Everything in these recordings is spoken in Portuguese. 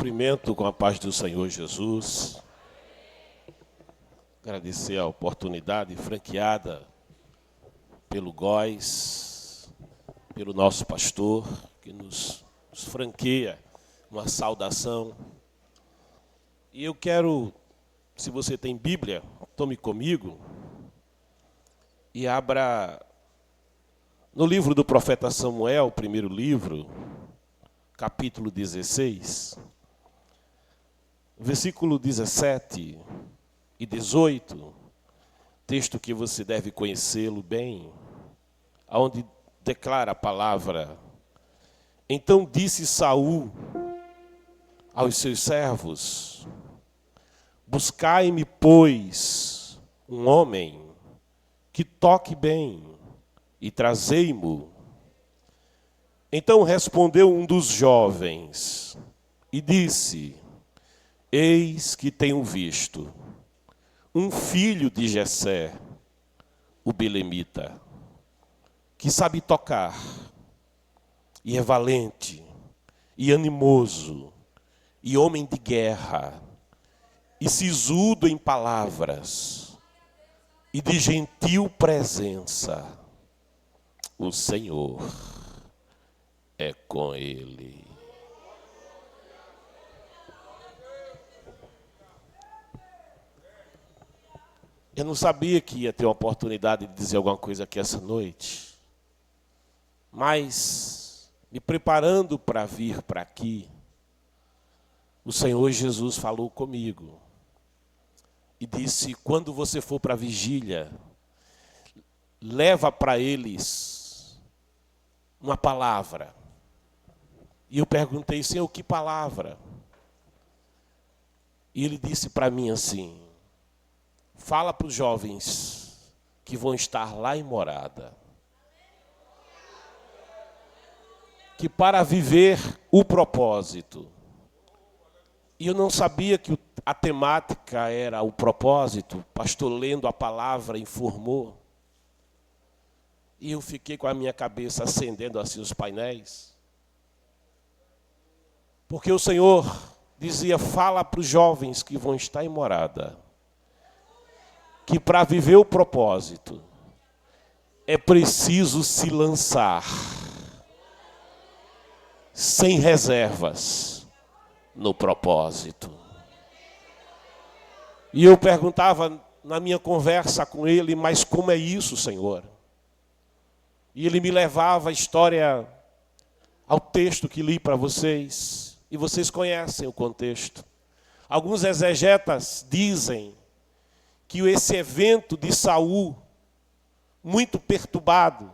cumprimento com a paz do Senhor Jesus. Agradecer a oportunidade franqueada pelo Góis, pelo nosso pastor, que nos franqueia uma saudação. E eu quero, se você tem Bíblia, tome comigo e abra no livro do profeta Samuel, primeiro livro, capítulo 16, versículo 17 e 18, texto que você deve conhecê-lo bem, onde declara a palavra: Então disse Saul aos seus servos: Buscai-me, pois, um homem que toque bem, e trazei-mo. Então respondeu um dos jovens e disse: Eis que tenho visto um filho de Jessé, o belemita, que sabe tocar, e é valente, e animoso, e homem de guerra, e sisudo em palavras, e de gentil presença. O Senhor é com ele. Eu não sabia que ia ter a oportunidade de dizer alguma coisa aqui essa noite, mas, me preparando para vir para aqui, o Senhor Jesus falou comigo e disse: quando você for para a vigília, leva para eles uma palavra. E eu perguntei: Senhor, que palavra? E ele disse para mim assim: fala para os jovens que vão estar lá em Morada, que para viver o propósito. E eu não sabia que a temática era o propósito. O pastor, lendo a palavra, informou. E eu fiquei com a minha cabeça acendendo assim os painéis. Porque o Senhor dizia: fala para os jovens que vão estar em Morada, que para viver o propósito é preciso se lançar sem reservas no propósito. E eu perguntava na minha conversa com ele: mas como é isso, Senhor? E ele me levava a história ao texto que li para vocês, e vocês conhecem o contexto. Alguns exegetas dizem que esse evento de Saul, muito perturbado,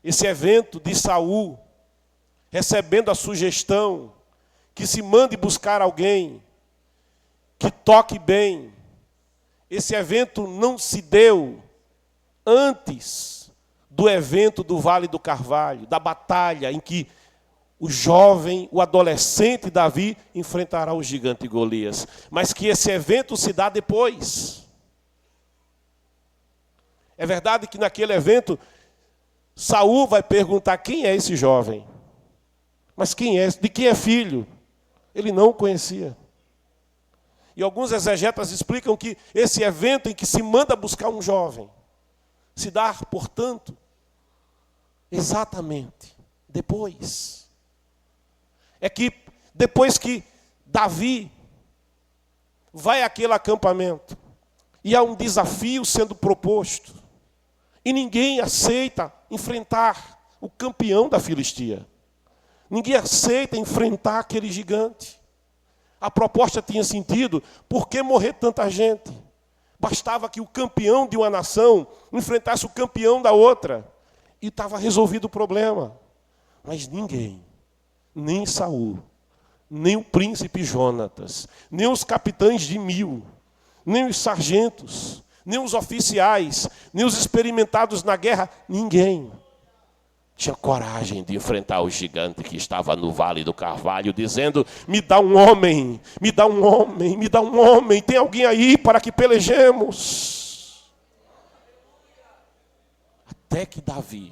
esse evento de Saul recebendo a sugestão que se mande buscar alguém que toque bem, esse evento não se deu antes do evento do Vale do Carvalho, da batalha em que o jovem, o adolescente Davi enfrentará o gigante Golias. Mas que esse evento se dá depois. É verdade que naquele evento, Saul vai perguntar: quem é esse jovem? Mas quem é? De quem é filho? Ele não o conhecia. E alguns exegetas explicam que esse evento em que se manda buscar um jovem se dá, portanto, exatamente depois. É que depois que Davi vai àquele acampamento e há um desafio sendo proposto e ninguém aceita enfrentar o campeão da Filistia. Ninguém aceita enfrentar aquele gigante. A proposta tinha sentido: por que morrer tanta gente? Bastava que o campeão de uma nação enfrentasse o campeão da outra e estava resolvido o problema. Mas ninguém, nem Saul, nem o príncipe Jonatas, nem os capitães de 1000, nem os sargentos, nem os oficiais, nem os experimentados na guerra, ninguém tinha coragem de enfrentar o gigante que estava no Vale do Carvalho, dizendo: me dá um homem, me dá um homem, me dá um homem, tem alguém aí para que pelejemos. Até que Davi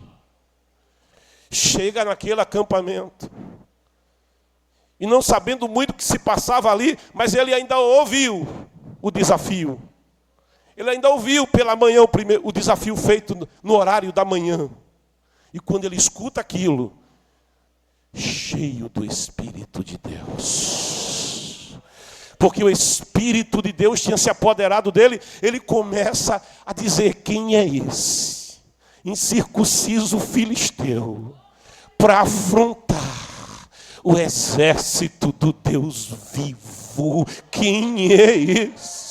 chega naquele acampamento e não sabendo muito o que se passava ali, mas ele ainda ouviu o desafio. Ele ainda ouviu pela manhã o desafio feito no horário da manhã. E quando ele escuta aquilo, cheio do Espírito de Deus, porque o Espírito de Deus tinha se apoderado dele, ele começa a dizer: quem é esse incircunciso filisteu para afrontar o exército do Deus vivo? Quem é esse?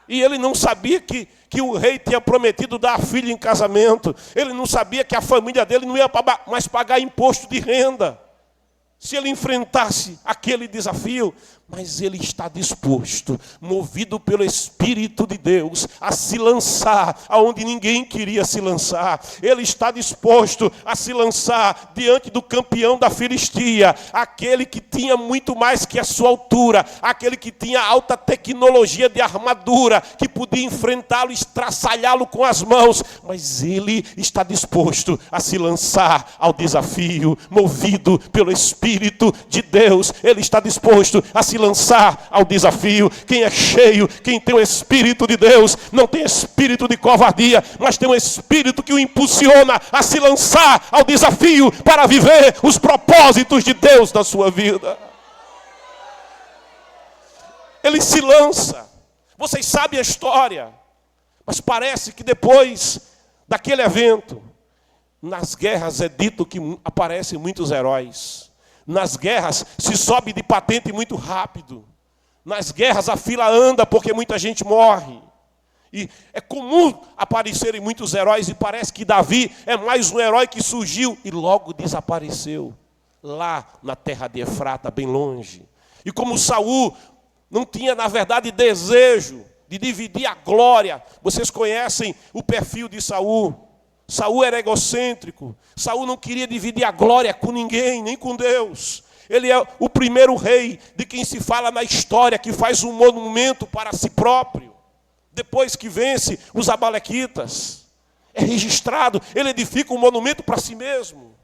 E ele não sabia que o rei tinha prometido dar a filha em casamento. Ele não sabia que a família dele não ia mais pagar imposto de renda se ele enfrentasse aquele desafio. Mas ele está disposto, movido pelo Espírito de Deus, a se lançar aonde ninguém queria se lançar. Ele está disposto a se lançar diante do campeão da Filistia, aquele que tinha muito mais que a sua altura, aquele que tinha alta tecnologia de armadura, que podia enfrentá-lo e estraçalhá-lo com as mãos. Mas ele está disposto a se lançar ao desafio, movido pelo Espírito de Deus. Ele está disposto a se lançar ao desafio. Quem é cheio, quem tem o Espírito de Deus, não tem espírito de covardia, mas tem um espírito que o impulsiona a se lançar ao desafio para viver os propósitos de Deus na sua vida. Ele se lança. Vocês sabem a história, mas parece que depois daquele evento, nas guerras é dito que aparecem muitos heróis. Nas guerras se sobe de patente muito rápido. Nas guerras a fila anda porque muita gente morre. E é comum aparecerem muitos heróis, e parece que Davi é mais um herói que surgiu e logo desapareceu. Lá na terra de Efrata, bem longe. E como Saul não tinha, na verdade, desejo de dividir a glória. Vocês conhecem o perfil de Saul. Saul era egocêntrico. Saul não queria dividir a glória com ninguém, nem com Deus. Ele é o primeiro rei de quem se fala na história, que faz um monumento para si próprio. Depois que vence os amalequitas, é registrado, ele edifica um monumento para si mesmo.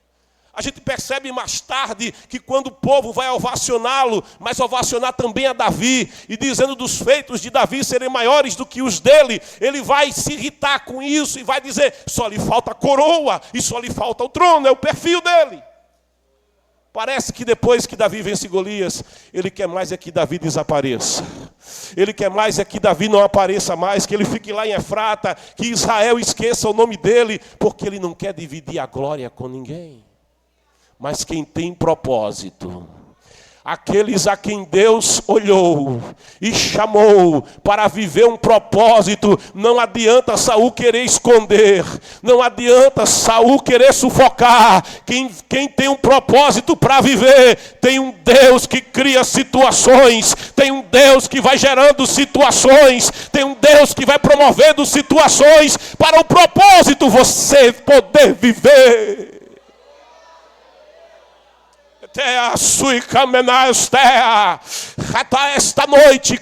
A gente percebe mais tarde que quando o povo vai ovacioná-lo, mas ovacionar também a Davi, e dizendo dos feitos de Davi serem maiores do que os dele, ele vai se irritar com isso e vai dizer: só lhe falta a coroa e só lhe falta o trono, é o perfil dele. Parece que depois que Davi vence Golias, ele quer mais é que Davi desapareça. Ele quer mais é que Davi não apareça mais, que ele fique lá em Efrata, que Israel esqueça o nome dele, porque ele não quer dividir a glória com ninguém. Mas quem tem propósito, aqueles a quem Deus olhou e chamou para viver um propósito, não adianta Saul querer esconder, não adianta Saul querer sufocar. Quem tem um propósito para viver, tem um Deus que cria situações, tem um Deus que vai gerando situações, tem um Deus que vai promovendo situações para o propósito você poder viver. Esta noite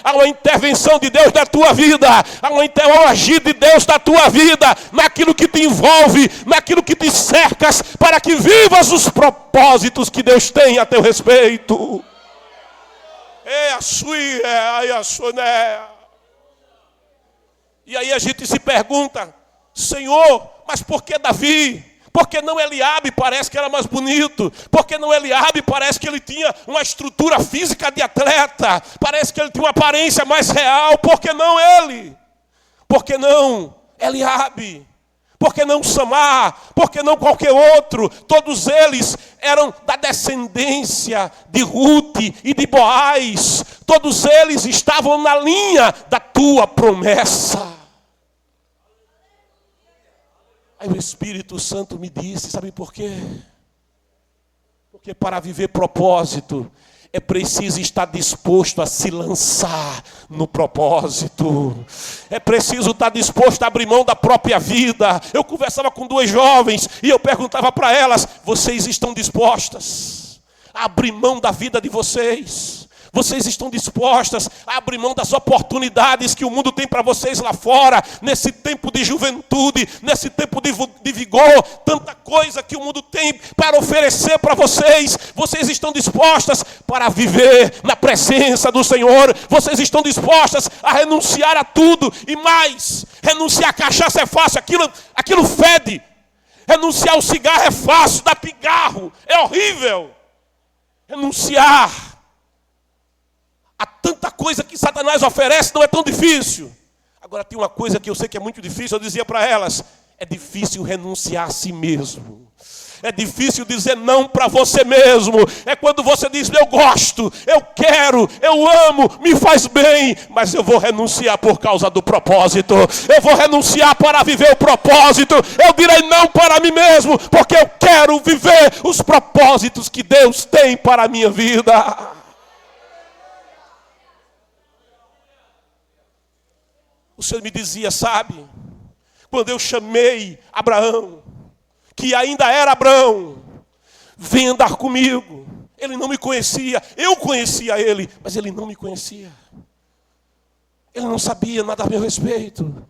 há uma intervenção de Deus na tua vida, há um agir de Deus na tua vida, naquilo que te envolve, naquilo que te cercas, para que vivas os propósitos que Deus tem a teu respeito. E aí a gente se pergunta: Senhor, mas por que Davi? Por que não Eliabe? Parece que era mais bonito. Por que não Eliabe? Parece que ele tinha uma estrutura física de atleta. Parece que ele tinha uma aparência mais real. Por que não ele? Por que não Eliabe? Por que não Samar? Por que não qualquer outro? Todos eles eram da descendência de Ruth e de Boaz. Todos eles estavam na linha da tua promessa. Aí o Espírito Santo me disse, sabe por quê? Porque para viver propósito, é preciso estar disposto a se lançar no propósito. É preciso estar disposto a abrir mão da própria vida. Eu conversava com duas jovens e eu perguntava para elas: vocês estão dispostas a abrir mão da vida de vocês? Vocês estão dispostas a abrir mão das oportunidades que o mundo tem para vocês lá fora, nesse tempo de juventude, nesse tempo de vigor, tanta coisa que o mundo tem para oferecer para vocês. Vocês estão dispostas para viver na presença do Senhor? Vocês estão dispostas a renunciar a tudo e mais? Renunciar à cachaça é fácil, aquilo fede. Renunciar ao cigarro é fácil, dar pigarro é horrível. Renunciar a tanta coisa que Satanás oferece não é tão difícil. Agora tem uma coisa que eu sei que é muito difícil, eu dizia para elas: é difícil renunciar a si mesmo. É difícil dizer não para você mesmo. É quando você diz: eu gosto, eu quero, eu amo, me faz bem, mas eu vou renunciar por causa do propósito. Eu vou renunciar para viver o propósito. Eu direi não para mim mesmo, porque eu quero viver os propósitos que Deus tem para a minha vida. O Senhor me dizia, sabe, quando eu chamei Abraão, que ainda era Abraão, vem andar comigo. Ele não me conhecia, eu conhecia ele, mas ele não me conhecia. Ele não sabia nada a meu respeito.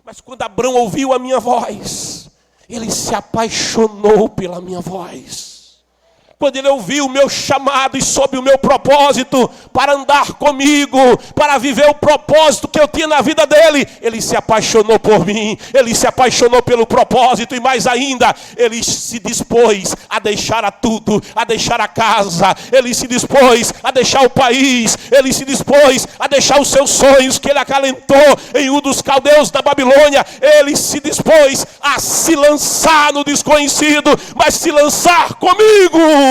Mas quando Abraão ouviu a minha voz, ele se apaixonou pela minha voz. Quando ele ouviu o meu chamado e soube o meu propósito para andar comigo, para viver o propósito que eu tinha na vida dele, ele se apaixonou por mim, ele se apaixonou pelo propósito e mais ainda, ele se dispôs a deixar a tudo, a deixar a casa, ele se dispôs a deixar o país, ele se dispôs a deixar os seus sonhos que ele acalentou em Ur dos Caldeus da Babilônia, ele se dispôs a se lançar no desconhecido, mas se lançar comigo.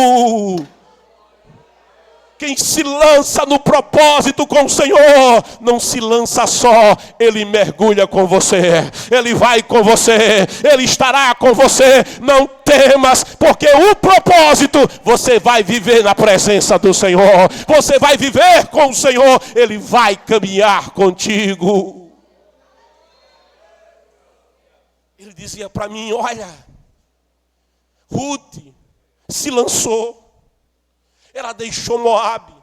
Quem se lança no propósito com o Senhor, não se lança só, Ele mergulha com você, Ele vai com você, Ele estará com você. Não temas, porque o propósito, você vai viver na presença do Senhor, você vai viver com o Senhor, Ele vai caminhar contigo. Ele dizia para mim: olha, Ruth se lançou, ela deixou Moabe,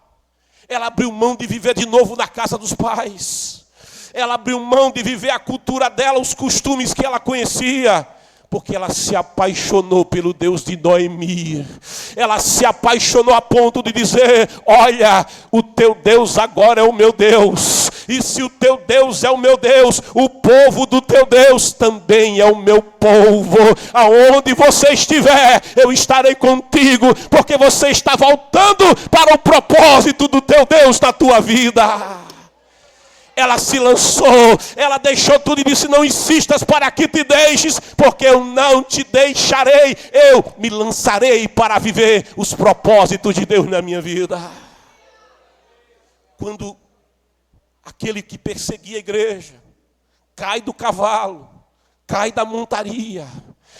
ela abriu mão de viver de novo na casa dos pais, ela abriu mão de viver a cultura dela, os costumes que ela conhecia, porque ela se apaixonou pelo Deus de Noemi. Ela se apaixonou a ponto de dizer: olha, o teu Deus agora é o meu Deus, e se o teu Deus é o meu Deus, o povo do teu Deus também é o meu povo. Aonde você estiver, eu estarei contigo, porque você está voltando para o propósito do teu Deus na tua vida. Ela se lançou, ela deixou tudo e disse: não insistas para que te deixes, porque eu não te deixarei, eu me lançarei para viver os propósitos de Deus na minha vida. Quando aquele que perseguia a igreja cai do cavalo, cai da montaria,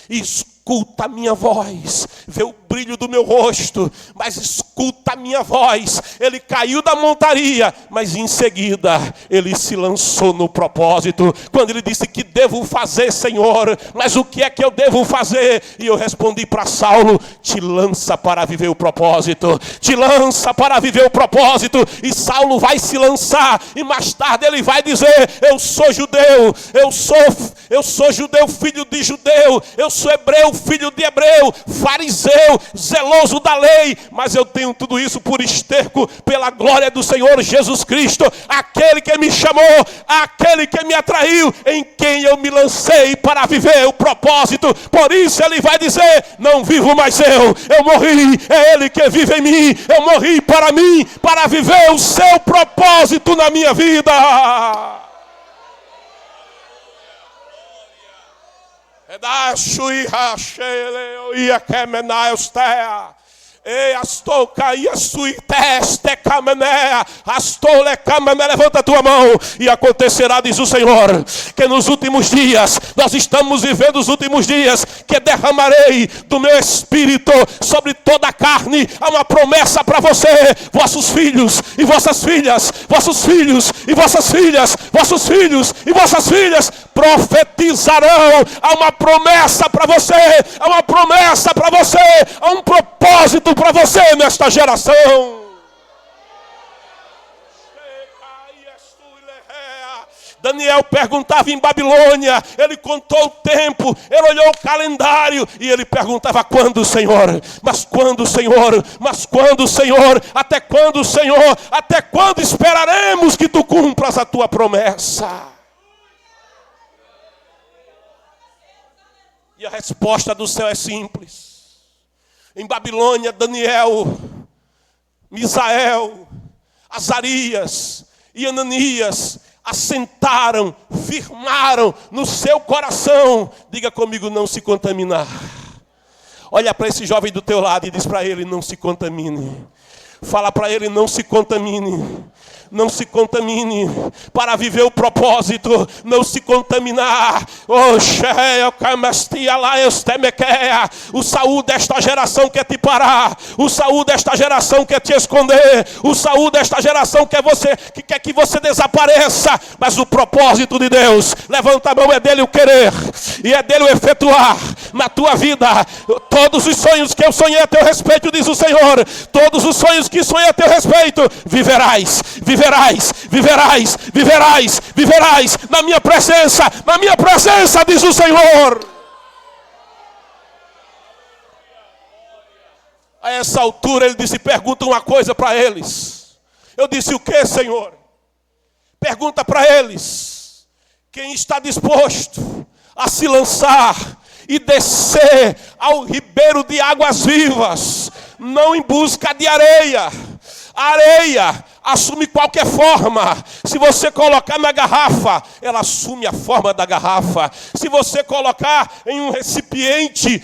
escuta a minha voz, vê o brilho do meu rosto, mas escuta a minha voz. Ele caiu da montaria, mas em seguida ele se lançou no propósito. Quando ele disse: que devo fazer, Senhor? Mas o que é que eu devo fazer? E eu respondi para Saulo: te lança para viver o propósito, te lança para viver o propósito. E Saulo vai se lançar, e mais tarde ele vai dizer: eu sou judeu, eu sou judeu, filho de judeu, eu sou hebreu, filho de hebreu, fariseu, zeloso da lei, mas eu tenho tudo isso por esterco, pela glória do Senhor Jesus Cristo, aquele que me chamou, aquele que me atraiu, em quem eu me lancei para viver o propósito. Por isso ele vai dizer: não vivo mais eu morri, é Ele que vive em mim, eu morri para mim, para viver o seu propósito na minha vida. Levanta a tua mão. E acontecerá, diz o Senhor, que nos últimos dias, nós estamos vivendo os últimos dias, que derramarei do meu espírito sobre toda a carne. Há uma promessa para você: vossos filhos e vossas filhas, vossos filhos e vossas filhas, vossos filhos e vossas filhas profetizarão. Há uma promessa para você, há uma promessa para você, há um propósito para você nesta geração. Daniel perguntava em Babilônia, ele contou o tempo, ele olhou o calendário e ele perguntava: quando, Senhor? Mas quando, Senhor? Mas quando, Senhor? Até quando, Senhor? Até quando esperaremos que tu cumpras a tua promessa? E a resposta do céu é simples. Em Babilônia, Daniel, Misael, Azarias e Ananias assentaram, firmaram no seu coração. Diga comigo: não se contaminar. Olha para esse jovem do teu lado e diz para ele: não se contamine. Fala para ele: não se contamine. Não se contamine para viver o propósito. Não se contaminar. O Saul desta geração quer te parar. O Saul desta geração quer te esconder. O Saul desta geração quer que você desapareça. Mas o propósito de Deus, levanta a mão, é dele o querer e é dele o efetuar na tua vida. Todos os sonhos que eu sonhei a teu respeito, diz o Senhor, todos os sonhos que sonhei a teu respeito, viverás, viverás, viverás, viverás, viverás na minha presença, diz o Senhor. A essa altura ele disse: pergunta uma coisa para eles. Eu disse: o que, Senhor? Pergunta para eles: quem está disposto a se lançar e descer ao ribeiro de águas vivas, não em busca de areia. A areia assume qualquer forma. Se você colocar na garrafa, ela assume a forma da garrafa. Se você colocar em um recipiente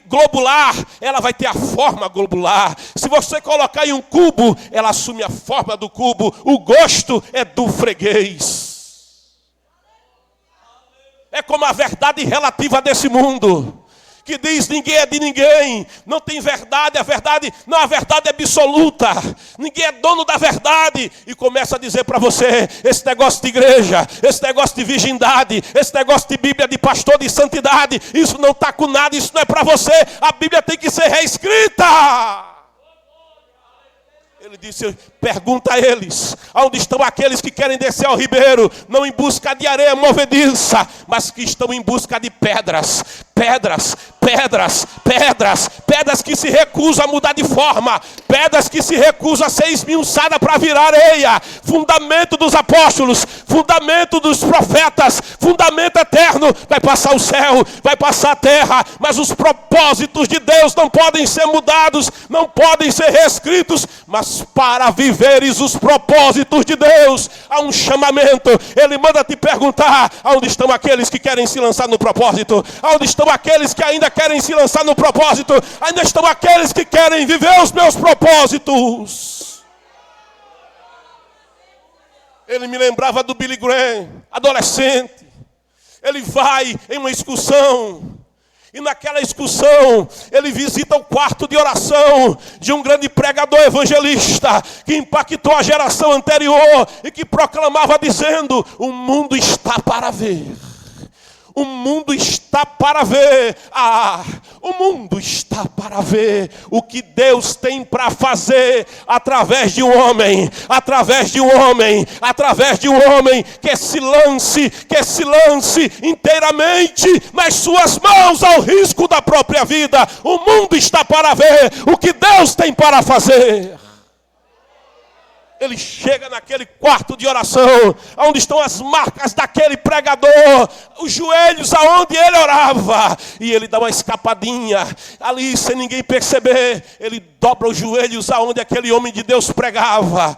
globular, ela vai ter a forma globular. Se você colocar em um cubo, ela assume a forma do cubo. O gosto é do freguês. É como a verdade relativa desse mundo, que diz: ninguém é de ninguém, não tem verdade, a verdade é absoluta, ninguém é dono da verdade, e começa a dizer para você: esse negócio de igreja, esse negócio de virgindade, esse negócio de Bíblia, de pastor, de santidade, isso não está com nada, isso não é para você, a Bíblia tem que ser reescrita. Ele disse: pergunta a eles, aonde estão aqueles que querem descer ao ribeiro, não em busca de areia movediça, mas que estão em busca de pedras, pedras, pedras, pedras, pedras que se recusam a mudar de forma, pedras que se recusam a ser esmiuçadas para virar areia, fundamento dos apóstolos, fundamento dos profetas, fundamento eterno. Vai passar o céu, vai passar a terra, mas os propósitos de Deus não podem ser mudados, não podem ser reescritos. Mas para viveres os propósitos de Deus, há um chamamento. Ele manda te perguntar: aonde estão aqueles que querem se lançar no propósito? Aonde estão aqueles que ainda querem se lançar no propósito? Ainda estão aqueles que querem viver os meus propósitos. Ele me lembrava do Billy Graham, adolescente. Ele vai em uma excursão, e naquela excursão, ele visita o quarto de oração de um grande pregador evangelista que impactou a geração anterior e que proclamava dizendo: o mundo está para ver. O mundo está para ver. O mundo está para ver o que Deus tem para fazer através de um homem, através de um homem, através de um homem que se lance inteiramente nas suas mãos ao risco da própria vida. O mundo está para ver o que Deus tem para fazer. Ele chega naquele quarto de oração, onde estão as marcas daquele pregador, os joelhos aonde ele orava, e ele dá uma escapadinha, ali sem ninguém perceber, ele dobra os joelhos aonde aquele homem de Deus pregava,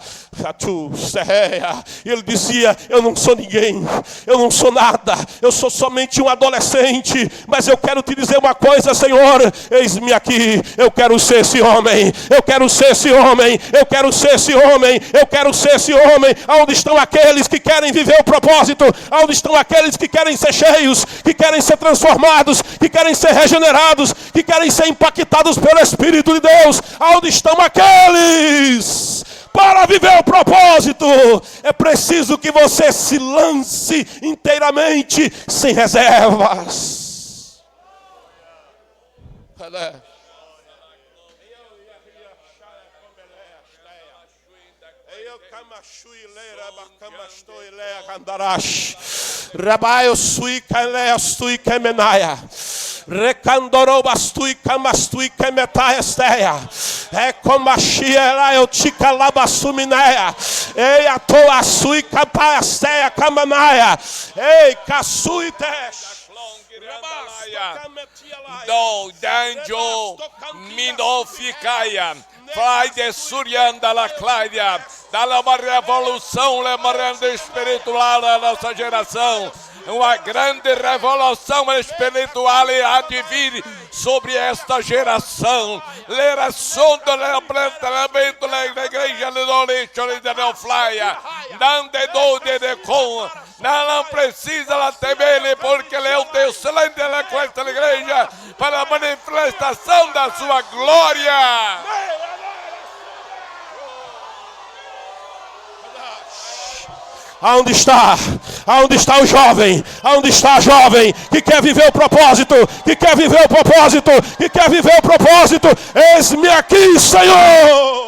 e ele dizia: eu não sou ninguém, eu não sou nada, eu sou somente um adolescente, mas eu quero te dizer uma coisa, Senhor, eis-me aqui, eu quero ser esse homem, eu quero ser esse homem, eu quero ser esse homem, eu quero ser esse homem. Aonde estão aqueles que querem viver o propósito? Aonde estão aqueles que querem ser cheios, que querem ser transformados, que querem ser regenerados, que querem ser impactados pelo Espírito de Deus? Aonde estão aqueles? Para viver o propósito, é preciso que você se lance inteiramente, sem reservas. Rabaio sui kalea stui kemenaya. Recandorobastui camastui kemeta esteia. É como a chiela eu tica labasumineia. Ei a toa sui capasteia camanaya. Ei casui tesh. Do danjo minoficaia. Vai de surianda la claia. Dá uma revolução, lembrando espiritual da nossa geração. Uma grande revolução espiritual há de vir sobre esta geração. Leração do levantamento da igreja de Dolitio de Neoflaia. Não de dode de com. Não precisa lá temer, porque ele é o Deus excelente da igreja para a manifestação da sua glória. Aonde está? Aonde está o jovem? Aonde está a jovem que quer viver o propósito? Que quer viver o propósito? Que quer viver o propósito? Eis-me aqui, Senhor!